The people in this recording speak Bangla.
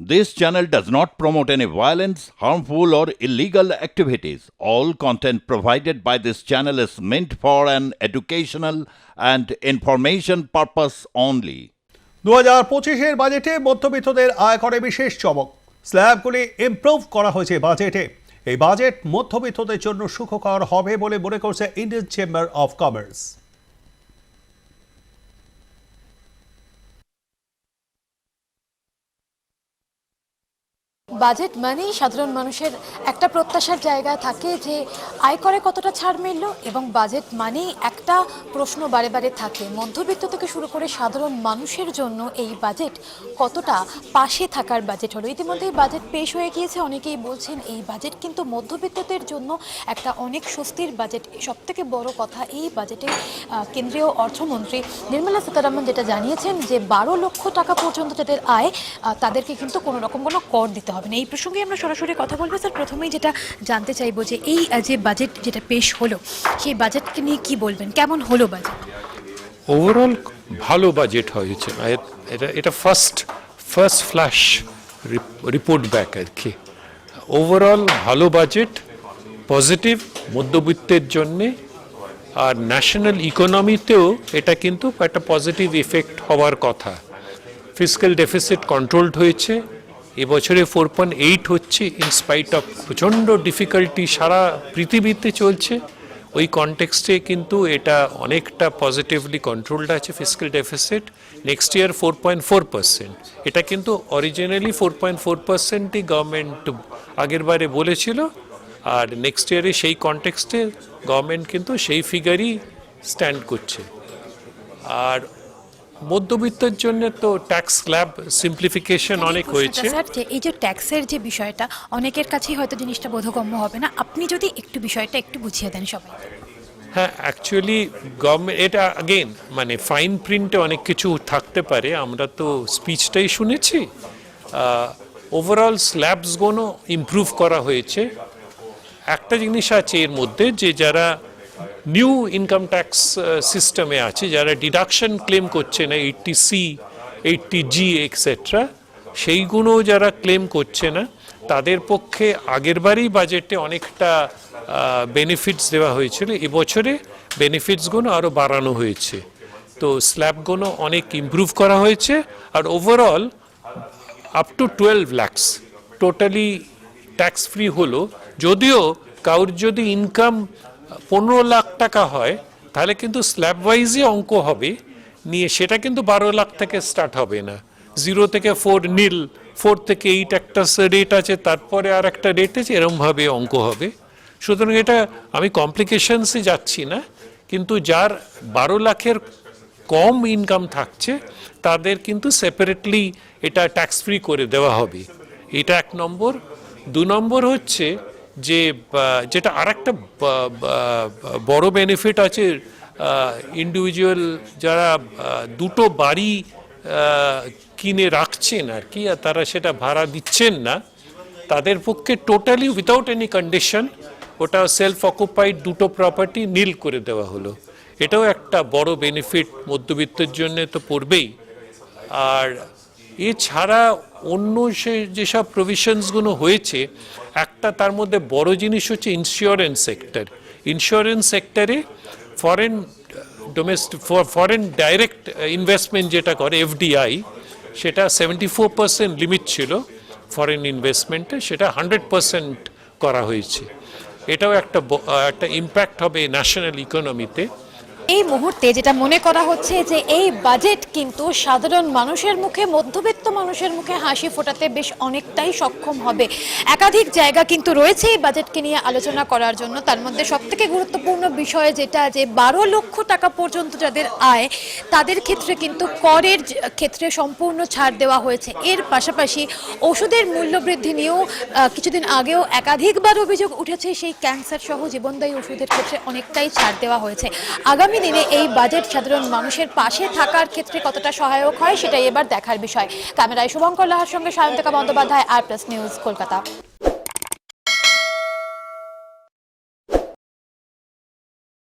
This channel does not promote any violence, harmful, or illegal activities. All content provided by this channel is meant for an educational and information purpose only. 2025-এর বাজেটে মধ্যবিত্তদের আয়করে বিশেষ চমক। স্ল্যাবগুলি ইমপ্রুভ করা হয়েছে বাজেটে। এই বাজেট মধ্যবিত্তদের জন্য সুখকর হবে বলে মনে করছে Indian chamber of commerce. Budget মানেই সাধারণ মানুষের একটা প্রত্যাশার জায়গা থাকে যে আয়করে কতটা ছাড় মিলল, এবং বাজেট মানেই একটা প্রশ্ন বারে বারে থাকে মধ্যবিত্ত থেকে শুরু করে সাধারণ মানুষের জন্য এই বাজেট কতটা পাশে থাকার বাজেট হলো। ইতিমধ্যেই বাজেট পেশ হয়ে গিয়েছে, অনেকেই বলছেন এই বাজেট কিন্তু মধ্যবিত্তদের জন্য একটা অনেক স্বস্তির বাজেট। সবথেকে বড় কথা, এই বাজেটে কেন্দ্রীয় অর্থমন্ত্রী নির্মলা সীতারামন যেটা জানিয়েছেন যে 12 লক্ষ টাকা পর্যন্ত যাদের আয় তাদেরকে কিন্তু কোনো রকম কোনো কর দিতে হবে। এই প্রসঙ্গে আমরা সরাসরি কথা বলবো। স্যার, প্রথমেই যেটা জানতে চাইবো যে এই যে বাজেট যেটা পেশ হলো, সেই বাজেটকে নিয়ে কি বলবেন, কেমন হলো বাজেট? ওভারঅল ভালো বাজেট হয়েছে। এটা ফার্স্ট ফ্ল্যাশ রিপোর্ট ব্যাক আর কি। ওভারঅল ভালো বাজেট, পজিটিভ মধ্যবিত্তের জন্যে, আর ন্যাশনাল ইকোনমিতেও এটা কিন্তু একটা পজিটিভ ইফেক্ট হওয়ার কথা। ফিসক্যাল ডেফিসিট কন্ট্রোলড হয়েছে, এবছরে 4.8 হচ্ছে ইনস্পাইট অফ প্রচণ্ড ডিফিকাল্টি সারা পৃথিবীতে চলছে। ওই কনটেক্সটে কিন্তু এটা অনেকটা পজিটিভলি কন্ট্রোলড আছে ফিসক্যাল ডেফিসিট। Next year 4.4%। এটা কিন্তু অরিজিনালি 4.4%ই গভর্নমেন্ট আগের বারে বলেছিল, আর নেক্সট ইয়ারে সেই কনটেক্সটে গভর্নমেন্ট কিন্তু সেই ফিগারই স্ট্যান্ড করছে। আর মধ্যবিত্তের জন্য তো ট্যাক্স স্ল্যাব সিম্পলিফিকেশন অনেক হয়েছে। স্যার, যে এই যে ট্যাক্সের যে বিষয়টা অনেকের কাছেই হয়তো জিনিসটা বোধগম্য হবে না, আপনি যদি একটু বিষয়টা একটু বুঝিয়ে দেন সবাই। হ্যাঁ, অ্যাকচুয়ালি গভর্নমেন্ট এটা আগেন মানে ফাইন প্রিন্টে অনেক কিছু থাকতে পারে, আমরা তো স্পিচটাই শুনেছি। ওভারঅল স্ল্যাবসগুলো ইমপ্রুভ করা হয়েছে। একটা জিনিস আছে এর মধ্যে, যে যারা নিউ ইনকাম ট্যাক্স সিস্টেমে আছে, যারা ডিডাকশন ক্লেম করছে না, 80C 80G এক্সেট্রা, সেইগুলো যারা ক্লেম করছে না তাদের পক্ষে আগেরবারই বাজেটে অনেকটা বেনিফিটস দেওয়া হয়েছিল। এবছরে বেনিফিটসগুলো আরও বাড়ানো হয়েছে। তো স্ল্যাবগুলো অনেক ইমপ্রুভ করা হয়েছে। আর overall up to 12 lakhs totally tax free হলো। যদিও কারোর যদি ইনকাম 15 লাখ টাকা হয় তাহলে কিন্তু স্ল্যাব ওয়াইজই অঙ্ক হবে নিয়ে, সেটা কিন্তু 12 লাখ থেকে স্টার্ট হবে না। 0 থেকে 4 নীল, 4 থেকে 8 একটা রেট আছে, তারপরে আর একটা রেট আছে, এরমভাবে অঙ্ক হবে। সুতরাং এটা আমি কমপ্লিকেশনসে যাচ্ছি না, কিন্তু যার 12 লাখের কম ইনকাম থাকছে তাদের কিন্তু সেপারেটলি এটা ট্যাক্স ফ্রি করে দেওয়া হবে। এটা 1 নম্বর। 2 নম্বর হচ্ছে যে যেটা আর একটা বড় বেনিফিট আছে, ইন্ডিভিজুয়াল যারা দুটো বাড়ি কিনে রাখছেন আর কি, আর তারা সেটা ভাড়া দিচ্ছেন না, তাদের পক্ষে টোটালি উইথাউট এনি কন্ডিশন ওটা সেলফ অকুপাইড দুটো প্রপার্টি নীল করে দেওয়া হলো। এটাও একটা বড় বেনিফিট মধ্যবিত্তের জন্য তো পড়বেই। আর এছাড়া অন্য যেসব প্রভিশনসগুলো হয়েছে, একটা তার মধ্যে বড় জিনিস হচ্ছে ইন্স্যুরেন্স সেক্টর। ইন্স্যুরেন্স সেক্টরে ফরেন ডাইরেক্ট ইনভেস্টমেন্ট যেটা করে এফডিআই, সেটা 74% লিমিট ছিল ফরেন ইনভেস্টমেন্টে, সেটা 100% করা হয়েছে। এটাও একটা ইম্প্যাক্ট হবে ন্যাশনাল ইকোনমিতে। এই মুহূর্তে যেটা মনে করা হচ্ছে যে এই বাজেট কিন্তু সাধারণ মানুষের মুখে, মধ্যবিত্ত মানুষের মুখে হাসি ফোটাতে বেশ অনেকটাই সক্ষম হবে। একাধিক জায়গা কিন্তু রয়েছে এই বাজেটকে নিয়ে আলোচনা করার জন্য। তার মধ্যে সবথেকে গুরুত্বপূর্ণ বিষয় যেটা, যে 12 লক্ষ টাকা পর্যন্ত যাদের আয় তাদের ক্ষেত্রে কিন্তু করের ক্ষেত্রে সম্পূর্ণ ছাড় দেওয়া হয়েছে। এর পাশাপাশি ওষুধের মূল্যবৃদ্ধি নিয়েও কিছুদিন আগেও একাধিকবার অভিযোগ উঠেছে, সেই ক্যান্সার সহ জীবনদায়ী ওষুধের ক্ষেত্রে অনেকটাই ছাড় দেওয়া হয়েছে। আগামী দিনে এই বাজেট সাধারণ মানুষের পাশে থাকার ক্ষেত্রে কতটা সহায়ক হয় সেটাই এবার দেখার বিষয়। ক্যামেরায় শুভঙ্কর লাহার সঙ্গে সায়ন্তিকা বন্দ্যোপাধ্যায়, আর প্লাস নিউজ, কলকাতা।